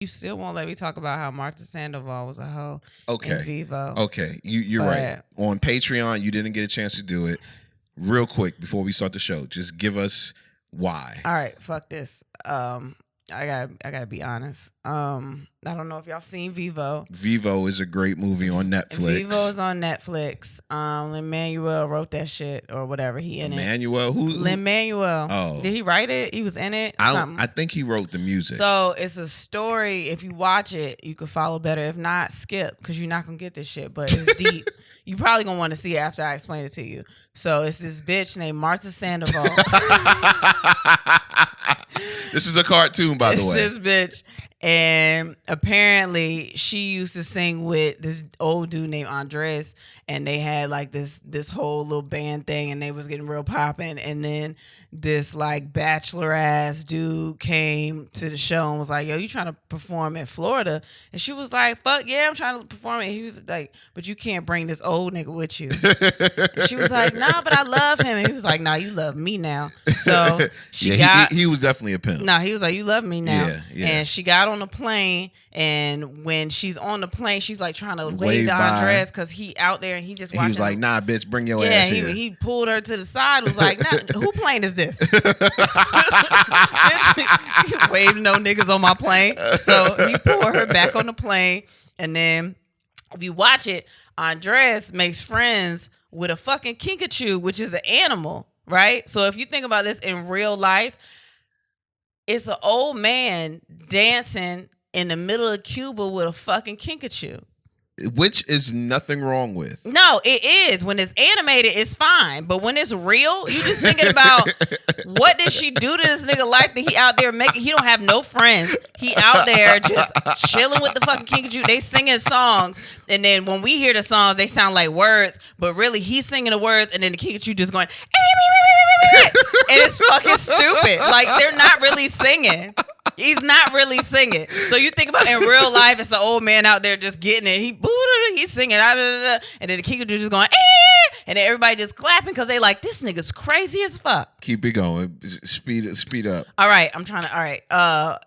You still won't let me talk about how Martha Sandoval was a hoe in Okay. Vivo. Okay. You're right. On Patreon, you didn't get a chance to do it. Real quick, before we start the show, just give us why. All right, fuck this. I gotta be honest. I don't know if y'all seen Vivo. Vivo is a great movie on Netflix. Vivo is on Netflix. Lin-Manuel wrote that shit or whatever. He in Emmanuel? Who? Lin-Manuel. Oh. Did he write it? He was in it? I think he wrote the music. So it's a story. If you watch it, you can follow better. If not, skip, because you're not gonna get this shit. But it's deep. You probably gonna want to see it after I explain it to you. So it's this bitch named Martha Sandoval. This is a cartoon, by the way. This bitch. And apparently she used to sing with this old dude named Andres, and they had like this whole little band thing, and they was getting real popping. And then this like bachelor ass dude came to the show and was like, yo, you trying to perform in Florida? And she was like, fuck yeah, I'm trying to perform. And he was like, but you can't bring this old nigga with you. And she was like, nah, but I love him. And he was like, nah, you love me now. So he was definitely a pimp. Nah, he was like, you love me now. Yeah. And she got on the plane, and when she's on the plane, she's like trying to wave to Andres because he out there and he just watching. He was like, nah, bitch, bring your ass here. Yeah, he pulled her to the side, was like, nah, who plane is this? Waved no niggas on my plane. So he pulled her back on the plane, and then if you watch it, Andres makes friends with a fucking kinkajou, which is an animal, right? So if you think about this in real life, it's an old man dancing in the middle of Cuba with a fucking kinkajou. Which is nothing wrong with. No, it is. When it's animated, it's fine. But when it's real, you just thinking about what did she do to this nigga life that he out there making? He don't have no friends. He out there just chilling with the fucking kinkajou. They singing songs. And then when we hear the songs, they sound like words. But really, he's singing the words. And then the kinkajou just going, and it's fucking stupid. Like, they're not really singing. He's not really singing. So you think about in real life, it's an old man out there just getting it. He's singing, and then the kinkajou just going, and then everybody just clapping because they like, this nigga's crazy as fuck. Keep it going. Speed up. All right, all right.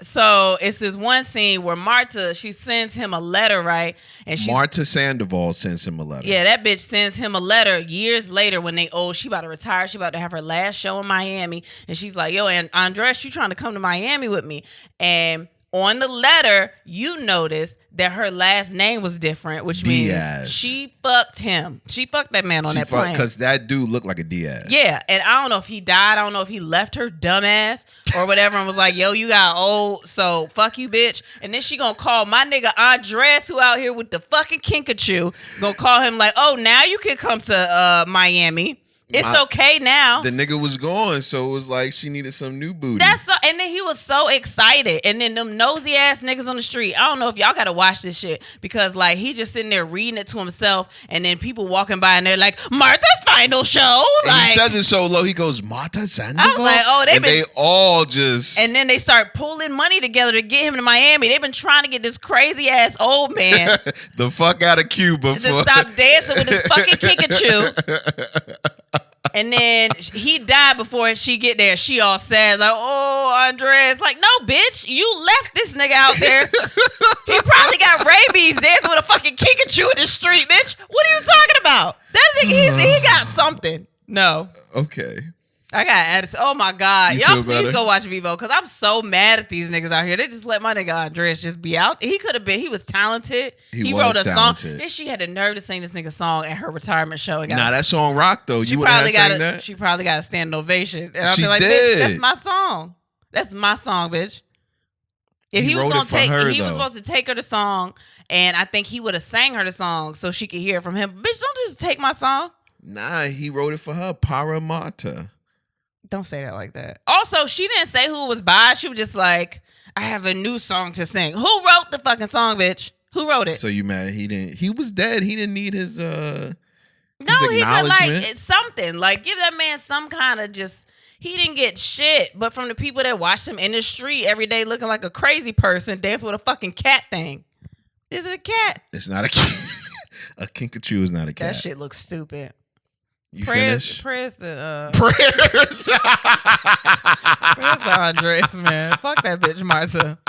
So it's this one scene where Martha, she sends him a letter, right? And Martha Sandoval sends him a letter. Yeah, that bitch sends him a letter years later when she about to retire. She about to have her last show in Miami. And she's like, yo, and Andres, you trying to come to Miami with me? And on the letter, you notice that her last name was different, which Diaz. means she fucked him. She fucked that man on that plane. Because that dude looked like a Diaz. Yeah, and I don't know if he died. I don't know if he left her dumbass or whatever and was like, yo, you got old, so fuck you, bitch. And then she gonna call my nigga Andres, who out here with the fucking kinkajou, gonna call him like, oh, now you can come to Miami. It's okay now. The nigga was gone, so it was like she needed some new booty. And then he was so excited. And then them nosy ass niggas on the street. I don't know if y'all gotta watch this shit because like he just sitting there reading it to himself, and then people walking by and they're like, Martha's final show. And he says it so low. He goes, Martha Sandoval. I was like, oh, they all just. And then they start pulling money together to get him to Miami. They've been trying to get this crazy ass old man the fuck out of Cuba to stop dancing with his fucking kinkajou. And then he died before she get there. She all sad, like, oh, Andres. Like, no, bitch, you left this nigga out there. He probably got rabies dancing with a fucking kinkajou in the street, bitch. What are you talking about? That nigga, he got something. No. Okay. I got attitude. Oh my God. You Y'all feel please better? go watch Vivo because I'm so mad at these niggas out here. They just let my nigga Andres just be out. He could have been. He was talented. He wrote a talented. song. Then she had the nerve to sing this nigga song at her retirement show. And That song rocked though. You would have sang that? She probably got a standing ovation. And I'll She be like, did. bitch, that's my song. That's my song, bitch. If he was wrote gonna it for take, her, he was though. supposed to take her the song, and I think he would have sang her the song so she could hear it from him. Bitch, don't just take my song. Nah, he wrote it for her. Paramata. Don't say that like that. Also, she didn't say who it was by. She was just like, I have a new song to sing. Who wrote the fucking song, bitch? Who wrote it? So you mad he didn't? He was dead. He didn't need his No, he could like it's something. Like give that man some kind of just. He didn't get shit, but from the people that watched him in the street every day, looking like a crazy person, dancing with a fucking cat thing. Is it a cat? It's not a cat. A kinkajou is not a cat. That shit looks stupid. You finish? Prayers the Prayers. Prayers the Andres, man. Fuck that bitch, Martha.